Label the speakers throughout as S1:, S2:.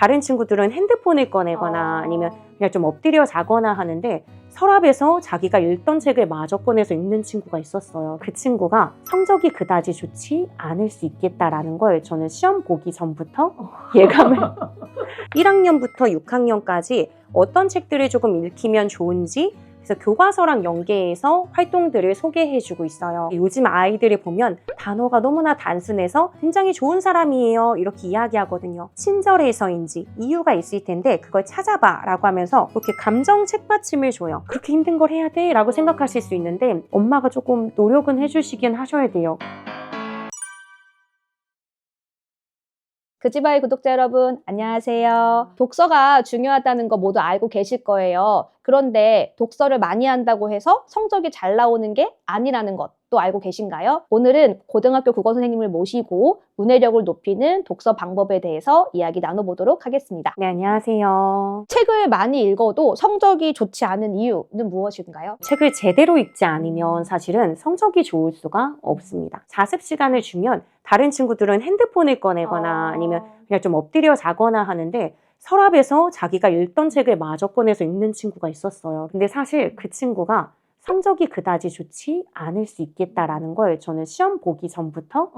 S1: 다른 친구들은 핸드폰을 꺼내거나 아니면 그냥 좀 엎드려 자거나 하는데 서랍에서 자기가 읽던 책을 마저 꺼내서 읽는 친구가 있었어요. 그 친구가 성적이 그다지 좋지 않을 수 있겠다라는 걸 저는 시험 보기 전부터 예감을 1학년부터 6학년까지 어떤 책들을 조금 읽히면 좋은지 그래서 교과서랑 연계해서 활동들을 소개해주고 있어요. 요즘 아이들을 보면 단어가 너무나 단순해서 굉장히 좋은 사람이에요 이렇게 이야기하거든요. 친절해서인지 이유가 있을 텐데 그걸 찾아봐 라고 하면서 이렇게 감정 책받침을 줘요. 그렇게 힘든 걸 해야 돼? 라고 생각하실 수 있는데 엄마가 조금 노력은 해주시긴 하셔야 돼요.
S2: 그 집 아이 구독자 여러분, 안녕하세요. 독서가 중요하다는 거 모두 알고 계실 거예요. 그런데 독서를 많이 한다고 해서 성적이 잘 나오는 게 아니라는 것도 알고 계신가요? 오늘은 고등학교 국어 선생님을 모시고 문해력을 높이는 독서 방법에 대해서 이야기 나눠보도록 하겠습니다.
S1: 네, 안녕하세요.
S2: 책을 많이 읽어도 성적이 좋지 않은 이유는 무엇인가요?
S1: 책을 제대로 읽지 않으면 사실은 성적이 좋을 수가 없습니다. 자습 시간을 주면 다른 친구들은 핸드폰을 꺼내거나 아니면 그냥 좀 엎드려 자거나 하는데 서랍에서 자기가 읽던 책을 마저 꺼내서 읽는 친구가 있었어요. 근데 사실 그 친구가 성적이 그다지 좋지 않을 수 있겠다라는 걸 저는 시험 보기 전부터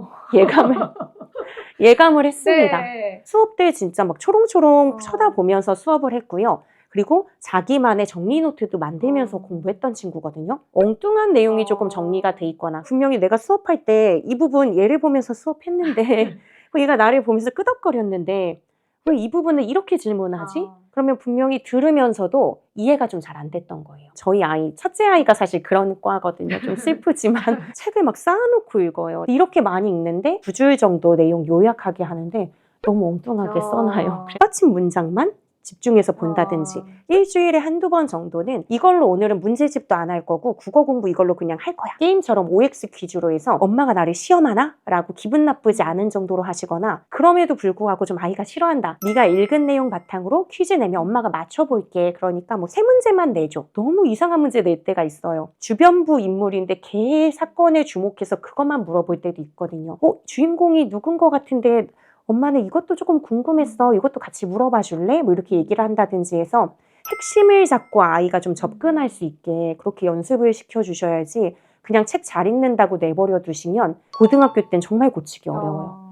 S1: 예감을 했습니다.
S2: 네.
S1: 수업 때 진짜 막 초롱초롱 쳐다보면서 수업을 했고요. 그리고 자기만의 정리 노트도 만들면서 공부했던 친구거든요. 엉뚱한 내용이 조금 정리가 돼 있거나 분명히 내가 수업할 때 이 부분 얘를 보면서 수업했는데 얘가 나를 보면서 끄덕거렸는데 왜 이 부분을 이렇게 질문하지? 그러면 분명히 들으면서도 이해가 좀 잘 안 됐던 거예요. 저희 아이, 첫째 아이가 사실 그런 과거든요. 좀 슬프지만 책을 막 쌓아놓고 읽어요. 이렇게 많이 읽는데 2줄 정도 내용 요약하게 하는데 너무 엉뚱하게 써놔요. 빠진 문장만 집중해서 본다든지 일주일에 한두 번 정도는 이걸로 오늘은 문제집도 안 할 거고 국어 공부 이걸로 그냥 할 거야. 게임처럼 OX 퀴즈로 해서 엄마가 나를 시험하나? 라고 기분 나쁘지 않은 정도로 하시거나 그럼에도 불구하고 좀 아이가 싫어한다. 네가 읽은 내용 바탕으로 퀴즈 내면 엄마가 맞춰볼게. 그러니까 뭐 3문제만 내줘. 너무 이상한 문제 낼 때가 있어요. 주변부 인물인데 걔 사건에 주목해서 그것만 물어볼 때도 있거든요. 주인공이 누군 것 같은데 엄마는 이것도 조금 궁금했어. 이것도 같이 물어봐 줄래? 뭐 이렇게 얘기를 한다든지 해서 핵심을 잡고 아이가 좀 접근할 수 있게 그렇게 연습을 시켜주셔야지 그냥 책 잘 읽는다고 내버려 두시면 고등학교 땐 정말 고치기 어려워요.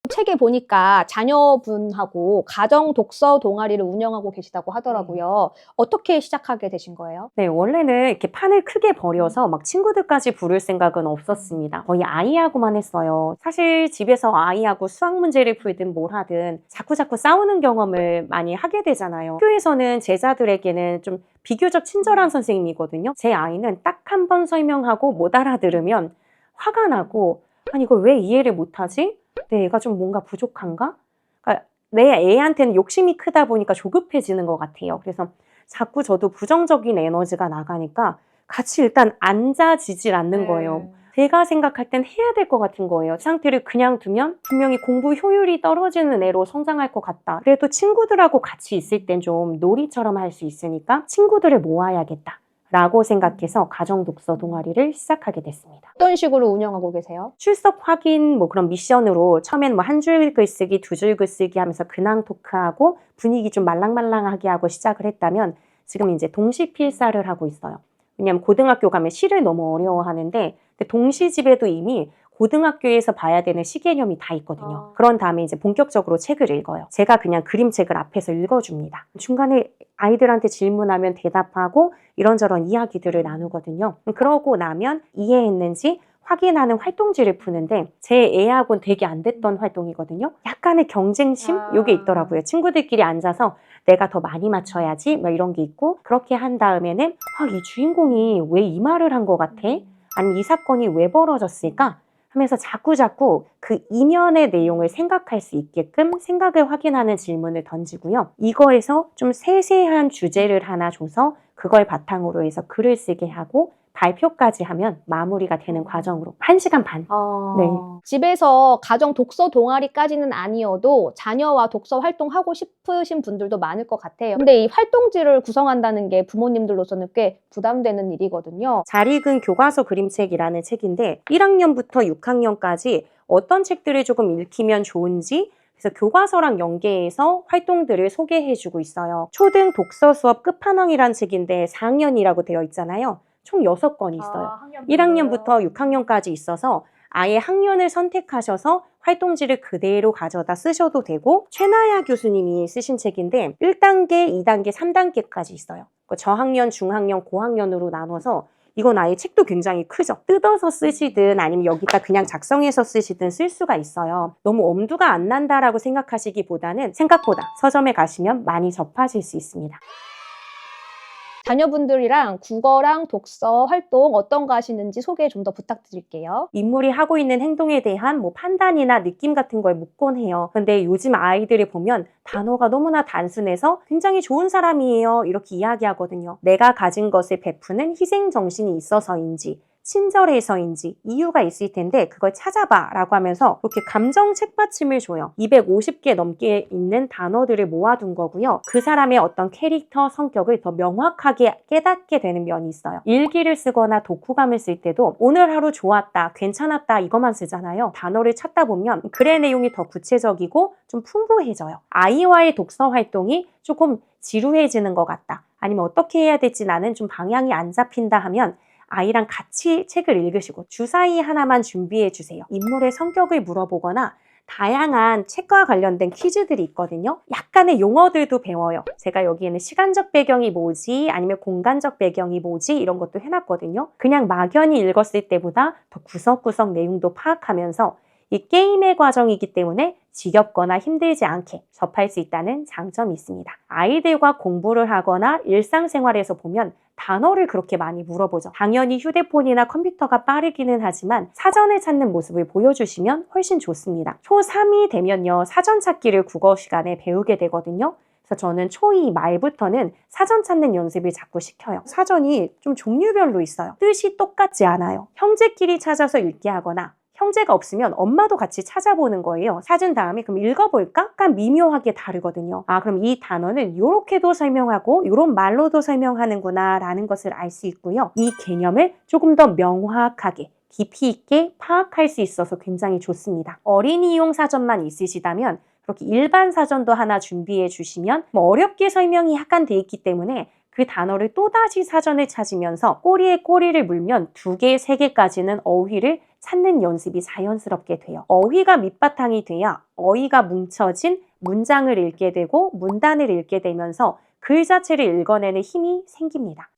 S2: 책에 보니까 자녀분하고 가정 독서 동아리를 운영하고 계시다고 하더라고요. 어떻게 시작하게 되신 거예요?
S1: 네, 원래는 이렇게 판을 크게 벌여서 막 친구들까지 부를 생각은 없었습니다. 거의 아이하고만 했어요. 사실 집에서 아이하고 수학 문제를 풀든 뭘 하든 자꾸자꾸 싸우는 경험을 많이 하게 되잖아요. 학교에서는 제자들에게는 좀 비교적 친절한 선생님이거든요. 제 아이는 딱 한 번 설명하고 못 알아들으면 화가 나고 아니 이걸 왜 이해를 못하지? 내 애가 좀 뭔가 부족한가? 그러니까 내 애한테는 욕심이 크다 보니까 조급해지는 것 같아요. 그래서 자꾸 저도 부정적인 에너지가 나가니까 같이 일단 앉아지질 않는 거예요. 제가 생각할 땐 해야 될 것 같은 거예요. 그 상태를 그냥 두면 분명히 공부 효율이 떨어지는 애로 성장할 것 같다. 그래도 친구들하고 같이 있을 땐 좀 놀이처럼 할 수 있으니까 친구들을 모아야겠다. 라고 생각해서 가정 독서 동아리를 시작하게 됐습니다.
S2: 어떤 식으로 운영하고 계세요?
S1: 출석 확인 뭐 그런 미션으로 처음엔 뭐 한 줄 글쓰기, 2줄 글쓰기 하면서 근황 토크하고 분위기 좀 말랑말랑하게 하고 시작을 했다면 지금 이제 동시 필사를 하고 있어요. 왜냐하면 고등학교 가면 시를 너무 어려워하는데 동시집에도 이미 고등학교에서 봐야 되는 시 개념이 다 있거든요. 그런 다음에 이제 본격적으로 책을 읽어요. 제가 그냥 그림책을 앞에서 읽어줍니다. 중간에 아이들한테 질문하면 대답하고 이런저런 이야기들을 나누거든요. 그러고 나면 이해했는지 확인하는 활동지를 푸는데 제 애하고는 되게 안 됐던 활동이거든요. 약간의 경쟁심? 이게 있더라고요. 친구들끼리 앉아서 내가 더 많이 맞춰야지 막 이런 게 있고 그렇게 한 다음에는 이 주인공이 왜 이 말을 한 것 같아? 아니면 이 사건이 왜 벌어졌을까? 하면서 자꾸자꾸 그 이면의 내용을 생각할 수 있게끔 생각을 확인하는 질문을 던지고요. 이거에서 좀 세세한 주제를 하나 줘서 그걸 바탕으로 해서 글을 쓰게 하고 발표까지 하면 마무리가 되는 과정으로 1시간 반. 네.
S2: 집에서 가정 독서 동아리까지는 아니어도 자녀와 독서 활동하고 싶으신 분들도 많을 것 같아요. 근데 이 활동지를 구성한다는 게 부모님들로서는 꽤 부담되는 일이거든요.
S1: 잘 읽은 교과서 그림책이라는 책인데 1학년부터 6학년까지 어떤 책들을 조금 읽히면 좋은지 그래서 교과서랑 연계해서 활동들을 소개해주고 있어요. 초등 독서 수업 끝판왕이란 책인데 4학년이라고 되어 있잖아요. 총 6권이 있어요. 1학년부터 6학년까지 있어서 아예 학년을 선택하셔서 활동지를 그대로 가져다 쓰셔도 되고, 최나야 교수님이 쓰신 책인데 1단계, 2단계, 3단계까지 있어요. 저학년, 중학년, 고학년으로 나눠서 이건 아예 책도 굉장히 크죠. 뜯어서 쓰시든 아니면 여기다 그냥 작성해서 쓰시든 쓸 수가 있어요. 너무 엄두가 안 난다라고 생각하시기보다는 생각보다 서점에 가시면 많이 접하실 수 있습니다.
S2: 자녀분들이랑 국어랑 독서 활동 어떤 거 하시는지 소개 좀 더 부탁드릴게요.
S1: 인물이 하고 있는 행동에 대한 판단이나 느낌 같은 걸 묻곤 해요. 근데 요즘 아이들을 보면 단어가 너무나 단순해서 굉장히 좋은 사람이에요, 이렇게 이야기하거든요. 내가 가진 것을 베푸는 희생 정신이 있어서인지, 친절해서인지 이유가 있을 텐데 그걸 찾아봐 라고 하면서 이렇게 감정 책받침을 줘요. 250개 넘게 있는 단어들을 모아둔 거고요. 그 사람의 어떤 캐릭터, 성격을 더 명확하게 깨닫게 되는 면이 있어요. 일기를 쓰거나 독후감을 쓸 때도 오늘 하루 좋았다, 괜찮았다 이것만 쓰잖아요. 단어를 찾다 보면 글의 내용이 더 구체적이고 좀 풍부해져요. 아이와의 독서 활동이 조금 지루해지는 것 같다, 아니면 어떻게 해야 될지 나는 좀 방향이 안 잡힌다 하면 아이랑 같이 책을 읽으시고 주사위 하나만 준비해 주세요. 인물의 성격을 물어보거나 다양한 책과 관련된 퀴즈들이 있거든요. 약간의 용어들도 배워요. 제가 여기에는 시간적 배경이 뭐지, 아니면 공간적 배경이 뭐지 이런 것도 해놨거든요. 그냥 막연히 읽었을 때보다 더 구석구석 내용도 파악하면서 이 게임의 과정이기 때문에 지겹거나 힘들지 않게 접할 수 있다는 장점이 있습니다. 아이들과 공부를 하거나 일상생활에서 보면 단어를 그렇게 많이 물어보죠. 당연히 휴대폰이나 컴퓨터가 빠르기는 하지만 사전을 찾는 모습을 보여주시면 훨씬 좋습니다. 초3이 되면요, 사전 찾기를 국어 시간에 배우게 되거든요. 그래서 저는 초2 말부터는 사전 찾는 연습을 자꾸 시켜요. 사전이 좀 종류별로 있어요. 뜻이 똑같지 않아요. 형제끼리 찾아서 읽게 하거나, 형제가 없으면 엄마도 같이 찾아보는 거예요. 찾은 다음에 그럼 읽어볼까? 약간 미묘하게 다르거든요. 아, 그럼 이 단어는 이렇게도 설명하고 이런 말로도 설명하는구나 라는 것을 알 수 있고요. 이 개념을 조금 더 명확하게 깊이 있게 파악할 수 있어서 굉장히 좋습니다. 어린이용 사전만 있으시다면 그렇게 일반 사전도 하나 준비해 주시면 어렵게 설명이 약간 돼 있기 때문에 그 단어를 또다시 사전을 찾으면서 꼬리에 꼬리를 물면 2개, 3개까지는 어휘를 찾는 연습이 자연스럽게 돼요. 어휘가 밑바탕이 돼야 어휘가 뭉쳐진 문장을 읽게 되고 문단을 읽게 되면서 글 자체를 읽어내는 힘이 생깁니다.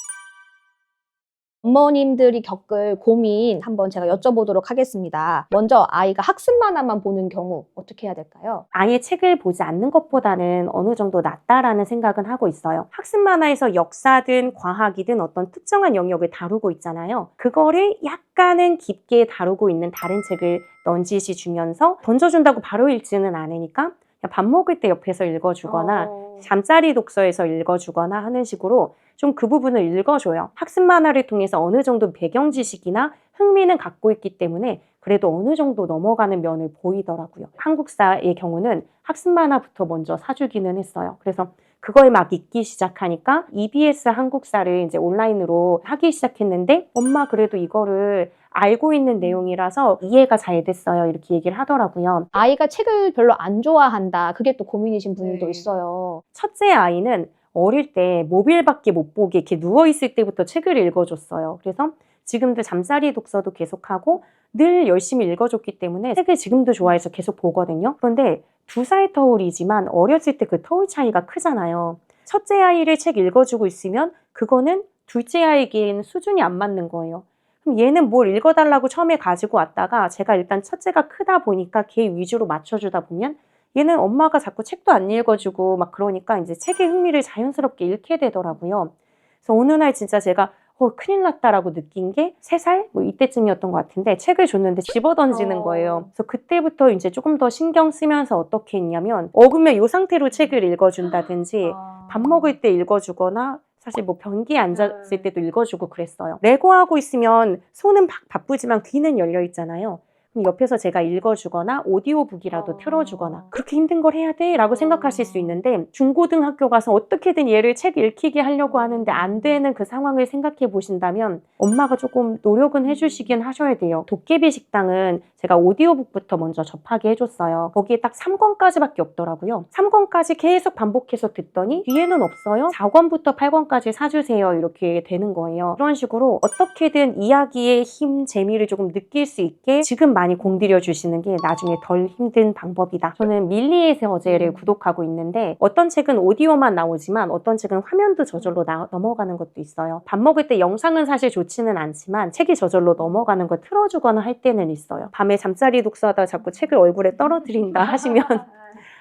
S2: 어머님들이 겪을 고민 한번 제가 여쭤보도록 하겠습니다. 먼저 아이가 학습 만화만 보는 경우 어떻게 해야 될까요?
S1: 아예 책을 보지 않는 것보다는 어느 정도 낫다라는 생각은 하고 있어요. 학습 만화에서 역사든 과학이든 어떤 특정한 영역을 다루고 있잖아요. 그거를 약간은 깊게 다루고 있는 다른 책을 넌지시 주면서 던져준다고 바로 읽지는 않으니까 그냥 밥 먹을 때 옆에서 읽어주거나 잠자리 독서에서 읽어주거나 하는 식으로 좀 그 부분을 읽어줘요. 학습 만화를 통해서 어느 정도 배경 지식이나 흥미는 갖고 있기 때문에 그래도 어느 정도 넘어가는 면을 보이더라고요. 한국사의 경우는 학습 만화부터 먼저 사주기는 했어요. 그래서 그걸 막 읽기 시작하니까 EBS 한국사를 이제 온라인으로 하기 시작했는데 엄마 그래도 이거를 알고 있는 내용이라서 이해가 잘 됐어요, 이렇게 얘기를 하더라고요.
S2: 아이가 책을 별로 안 좋아한다. 그게 또 고민이신 분들도
S3: 네.
S2: 있어요.
S1: 첫째 아이는 어릴 때 모빌밖에 못 보게 이렇게 누워있을 때부터 책을 읽어줬어요. 그래서 지금도 잠자리 독서도 계속하고 늘 열심히 읽어줬기 때문에 책을 지금도 좋아해서 계속 보거든요. 그런데 2살 터울이지만 어렸을 때 그 터울 차이가 크잖아요. 첫째 아이를 책 읽어주고 있으면 그거는 둘째 아이에게는 수준이 안 맞는 거예요. 그럼 얘는 뭘 읽어달라고 처음에 가지고 왔다가 제가 일단 첫째가 크다 보니까 걔 위주로 맞춰주다 보면 얘는 엄마가 자꾸 책도 안 읽어주고 막 그러니까 이제 책의 흥미를 자연스럽게 잃게 되더라고요. 그래서 어느 날 진짜 제가 큰일 났다라고 느낀 게 3살? 이때쯤이었던 것 같은데 책을 줬는데 집어던지는 거예요. 그래서 그때부터 이제 조금 더 신경 쓰면서 어떻게 했냐면 먹으면 이 상태로 책을 읽어준다든지 밥 먹을 때 읽어주거나 사실 변기에 앉았을 때도 읽어주고 그랬어요. 레고하고 있으면 손은 바쁘지만 귀는 열려 있잖아요. 그럼 옆에서 제가 읽어주거나 오디오북이라도 틀어주거나 그렇게 힘든 걸 해야 돼? 라고 생각하실 수 있는데 중고등학교 가서 어떻게든 얘를 책 읽히게 하려고 하는데 안 되는 그 상황을 생각해 보신다면 엄마가 조금 노력은 해주시긴 하셔야 돼요. 도깨비 식당은 제가 오디오북부터 먼저 접하게 해줬어요. 거기에 딱 3권까지밖에 없더라고요. 3권까지 계속 반복해서 듣더니 뒤에는 없어요. 4권부터 8권까지 사주세요. 이렇게 되는 거예요. 그런 식으로 어떻게든 이야기의 힘, 재미를 조금 느낄 수 있게 지금 많이 공들여 주시는 게 나중에 덜 힘든 방법이다. 저는 밀리의 서재를 구독하고 있는데 어떤 책은 오디오만 나오지만 어떤 책은 화면도 저절로 넘어가는 것도 있어요. 밥 먹을 때 영상은 사실 좋지는 않지만 책이 저절로 넘어가는 걸 틀어주거나 할 때는 있어요. 밤에 잠자리 독서하다가 자꾸 책을 얼굴에 떨어뜨린다 하시면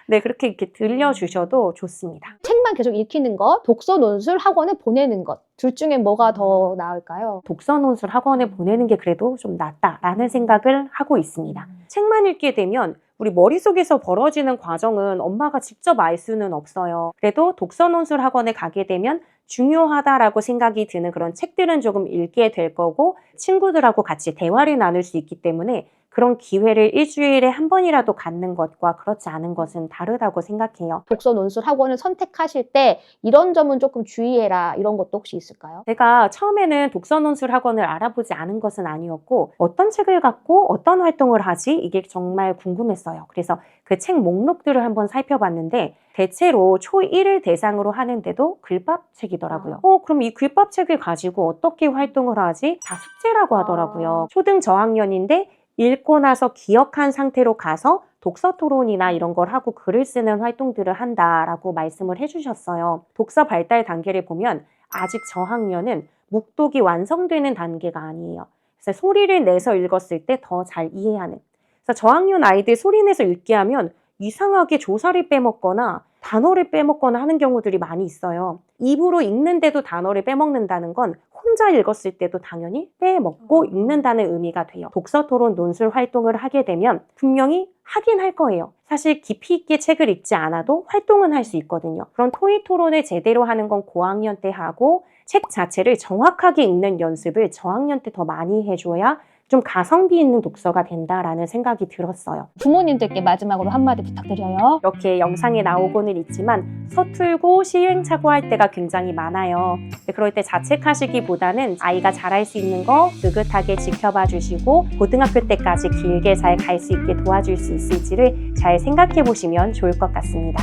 S1: 네, 그렇게 이렇게 들려주셔도 좋습니다.
S2: 책만 계속 읽히는 것, 독서 논술 학원에 보내는 것. 둘 중에 뭐가 더 나을까요?
S1: 독서 논술 학원에 보내는 게 그래도 좀 낫다라는 생각을 하고 있습니다. 책만 읽게 되면 우리 머릿속에서 벌어지는 과정은 엄마가 직접 알 수는 없어요. 그래도 독서 논술 학원에 가게 되면 중요하다라고 생각이 드는 그런 책들은 조금 읽게 될 거고 친구들하고 같이 대화를 나눌 수 있기 때문에 그런 기회를 일주일에 한 번이라도 갖는 것과 그렇지 않은 것은 다르다고 생각해요.
S2: 독서 논술 학원을 선택하실 때 이런 점은 조금 주의해라 이런 것도 혹시 있을까요?
S1: 제가 처음에는 독서 논술 학원을 알아보지 않은 것은 아니었고 어떤 책을 갖고 어떤 활동을 하지? 이게 정말 궁금했어요. 그래서 그 책 목록들을 한번 살펴봤는데 대체로 초1을 대상으로 하는데도 글밥책이더라고요. 그럼 이 글밥책을 가지고 어떻게 활동을 하지? 다 숙제라고 하더라고요. 초등 저학년인데 읽고 나서 기억한 상태로 가서 독서 토론이나 이런 걸 하고 글을 쓰는 활동들을 한다라고 말씀을 해주셨어요. 독서 발달 단계를 보면 아직 저학년은 묵독이 완성되는 단계가 아니에요. 그래서 소리를 내서 읽었을 때 더 잘 이해하는. 그래서 저학년 아이들 소리 내서 읽게 하면 이상하게 조사를 빼먹거나 단어를 빼먹거나 하는 경우들이 많이 있어요. 입으로 읽는데도 단어를 빼먹는다는 건 혼자 읽었을 때도 당연히 빼먹고 읽는다는 의미가 돼요. 독서 토론 논술 활동을 하게 되면 분명히 하긴 할 거예요. 사실 깊이 있게 책을 읽지 않아도 활동은 할 수 있거든요. 그런 토의 토론을 제대로 하는 건 고학년 때 하고 책 자체를 정확하게 읽는 연습을 저학년 때 더 많이 해줘야 좀 가성비 있는 독서가 된다라는 생각이 들었어요.
S2: 부모님들께 마지막으로 한마디 부탁드려요.
S1: 이렇게 영상에 나오고는 있지만 서툴고 시행착오할 때가 굉장히 많아요. 그럴 때 자책하시기보다는 아이가 잘할 수 있는 거 느긋하게 지켜봐 주시고 고등학교 때까지 길게 잘 갈 수 있게 도와줄 수 있을지를 잘 생각해 보시면 좋을 것 같습니다.